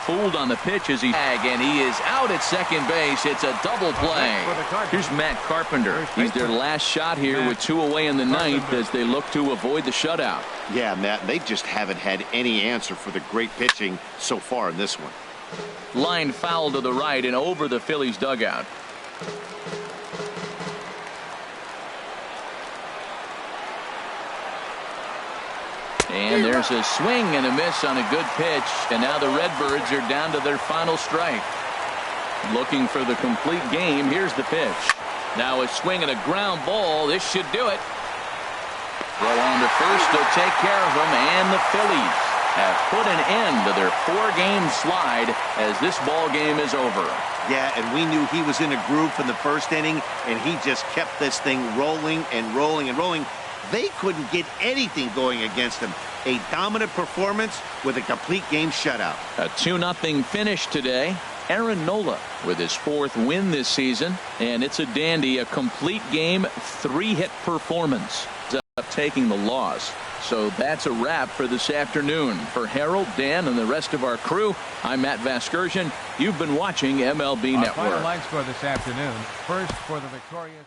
Fooled on the pitch as he and he is out at second base. It's a double play. Here's Matt Carpenter. He's their last shot here with 2 away in the 9th as they look to avoid the shutout. Yeah, Matt, they just haven't had any answer for the great pitching so far in this one. Line foul to the right and over the Phillies dugout. And there's a swing and a miss on a good pitch, and now the Redbirds are down to their final strike. Looking for the complete game. Here's the pitch. Now a swing and a ground ball. This should do it. Throw on to first to take care of them, and the Phillies have put an end to their 4-game slide as this ball game is over. Yeah, and we knew he was in a groove from the first inning, and he just kept this thing rolling and rolling and rolling. They couldn't get anything going against him. A dominant performance with a complete game shutout. A 2-0 finish today. Aaron Nola with his 4th win this season, and it's a dandy, a complete game, 3-hit performance. Up taking the loss. So that's a wrap for this afternoon. For Harold, Dan, and the rest of our crew, I'm Matt Vasgersian. You've been watching MLB Network. Final line score this afternoon. First for the victorious.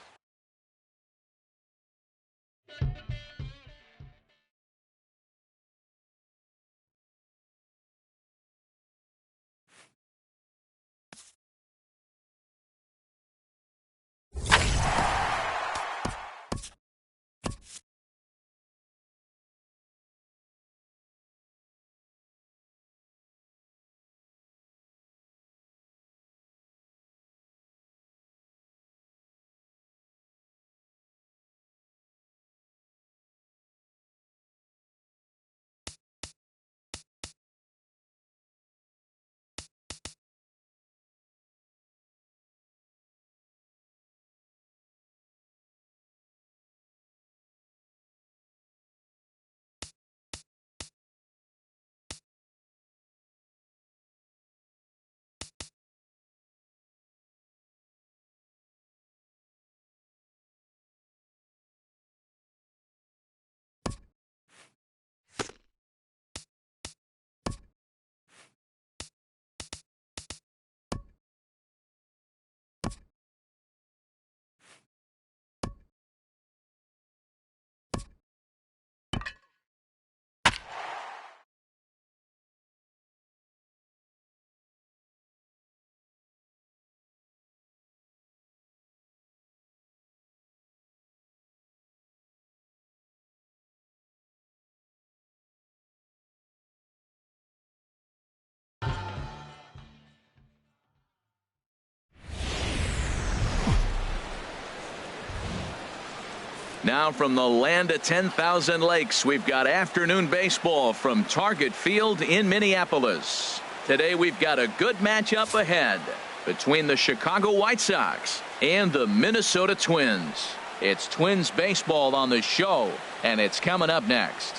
Now from the land of 10,000 lakes, we've got afternoon baseball from Target Field in Minneapolis. Today we've got a good matchup ahead between the Chicago White Sox and the Minnesota Twins. It's Twins baseball on the show, and it's coming up next.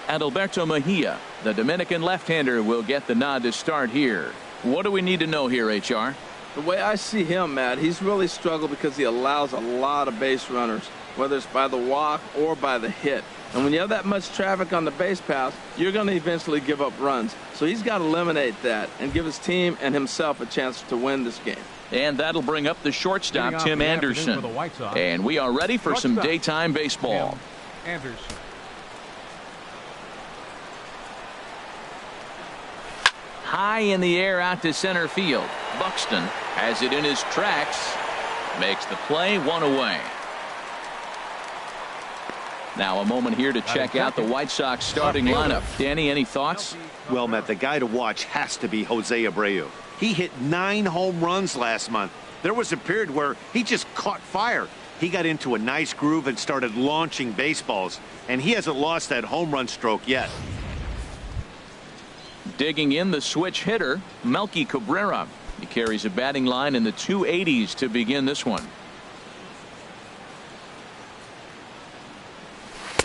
Adalberto Mejia, the Dominican left-hander, will get the nod to start here. What do we need to know here, HR? The way I see him, Matt, he's really struggled because he allows a lot of base runners, whether it's by the walk or by the hit. And when you have that much traffic on the base paths, you're going to eventually give up runs. So he's got to eliminate that and give his team and himself a chance to win this game. And that'll bring up the shortstop, Tim Anderson. And we are ready for some daytime baseball. Anderson. High in the air out to center field. Buxton has it in his tracks. Makes the play, 1 away. Now a moment here to check out the White Sox starting lineup. Danny, any thoughts? Well, Matt, the guy to watch has to be Jose Abreu. He hit 9 home runs last month. There was a period where he just caught fire. He got into a nice groove and started launching baseballs, and he hasn't lost that home run stroke yet. Digging in, the switch hitter, Melky Cabrera. He carries a batting line in the 280s to begin this one.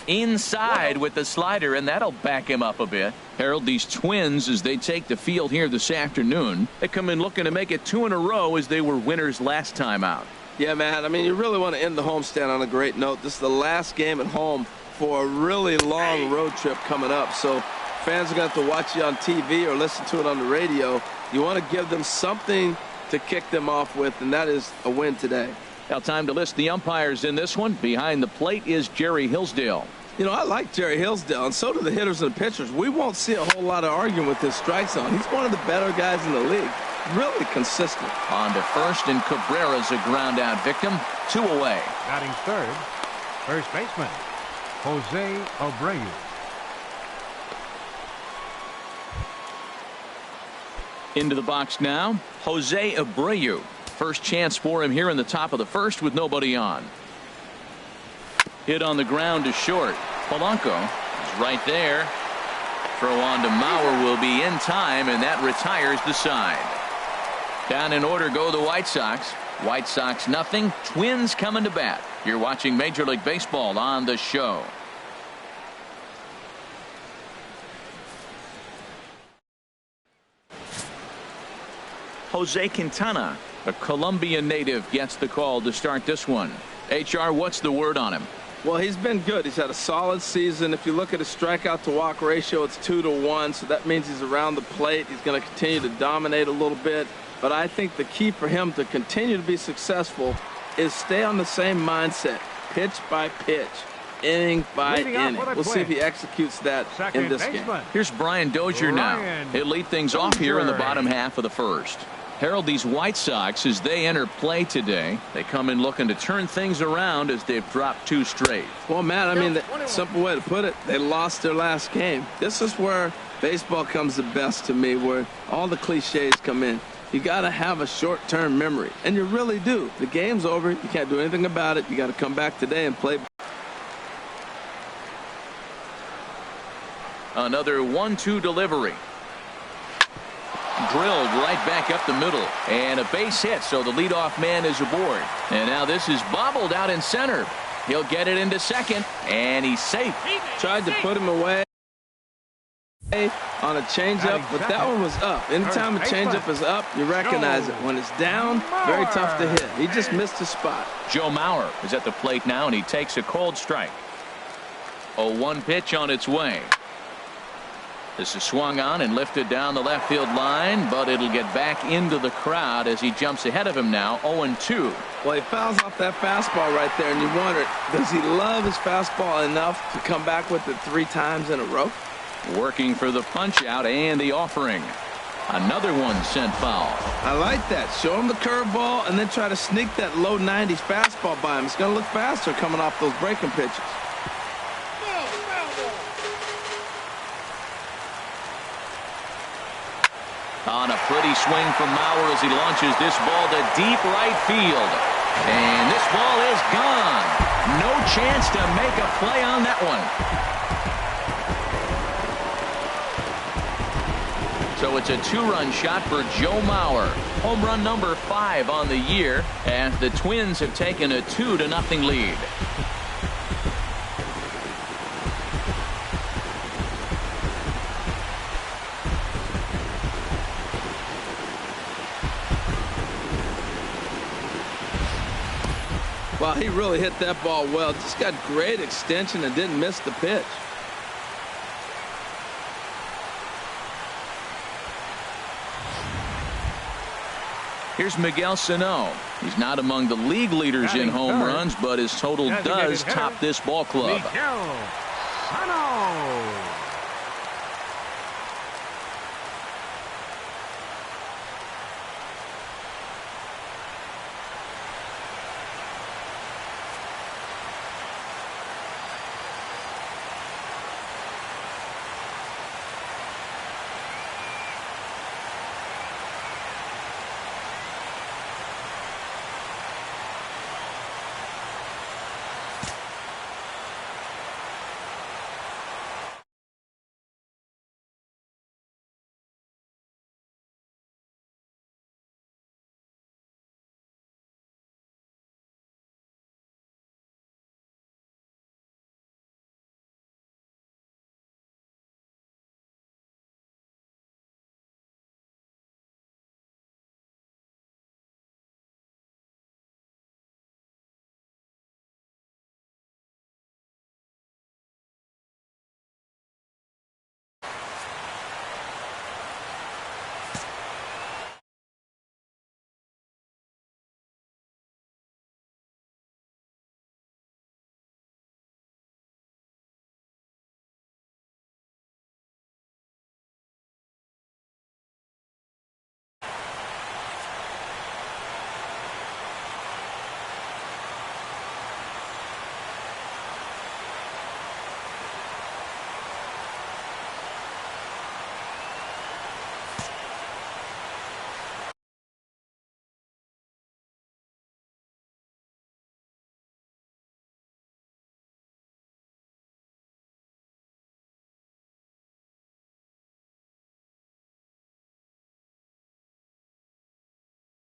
Inside with the slider, and that'll back him up a bit. Harold, these Twins, as they take the field here this afternoon, they come in looking to make it 2 in a row as they were winners last time out. Yeah, Matt, I mean, you really want to end the homestand on a great note. This is the last game at home for a really long road trip coming up. So fans are going to have to watch you on TV or listen to it on the radio. You want to give them something to kick them off with, and that is a win today. Now time to list the umpires in this one. Behind the plate is Jerry Hillsdale. You know, I like Jerry Hillsdale, and so do the hitters and the pitchers. We won't see a whole lot of arguing with his strike zone. He's one of the better guys in the league. Really consistent. On to first, and Cabrera's a ground out victim. 2 away. Batting third, first baseman, Jose Abreu. Into the box now, Jose Abreu. First chance for him here in the top of the first with nobody on. Hit on the ground to short. Polanco is right there. Throw on to Mauer will be in time, and that retires the side. Down in order go the White Sox. White Sox nothing. Twins coming to bat. You're watching Major League Baseball on the show. Jose Quintana, a Colombian native, gets the call to start this one. HR, what's the word on him? Well, he's been good. He's had a solid season. If you look at his strikeout to walk ratio, it's 2-to-1, so that means he's around the plate. He's going to continue to dominate a little bit. But I think the key for him to continue to be successful is stay on the same mindset, pitch by pitch, inning by inning. We'll see if he executes that in this game. Here's Brian Dozier now. He'll lead things off here in the bottom half of the first. Harold, these White Sox, as they enter play today, they come in looking to turn things around as they've dropped 2 straight. Well, Matt, I mean, the simple way to put it, they lost their last game. This is where baseball comes the best to me, where all the cliches come in. You got to have a short-term memory, and you really do. The game's over. You can't do anything about it. You got to come back today and play. Another 1-2 delivery. Drilled right back up the middle, and a base hit, so the leadoff man is aboard. And now this is bobbled out in center. He'll get it into second, and he's safe. Tried to put him away on a changeup, but that one was up. Anytime a changeup is up, you recognize it. When it's down, very tough to hit. He just missed his spot. Joe Mauer is at the plate now, and he takes a cold strike. 0-1 pitch on its way. This is swung on and lifted down the left field line, but it'll get back into the crowd as he jumps ahead of him now. 0-2. Well, he fouls off that fastball right there, and you wonder, does he love his fastball enough to come back with it 3 times in a row? Working for the punch out and the offering. Another one sent foul. I like that. Show him the curveball and then try to sneak that low 90s fastball by him. It's going to look faster coming off those breaking pitches. On a pretty swing from Mauer as he launches this ball to deep right field. And this ball is gone. No chance to make a play on that one. So it's a 2-run shot for Joe Mauer. Home run number 5 on the year, and the Twins have taken a 2-0 lead. Wow, he really hit that ball well. Just got great extension and didn't miss the pitch. Here's Miguel Sano. He's not among the league leaders in home runs, but his total does top this ball club. Miguel Sano.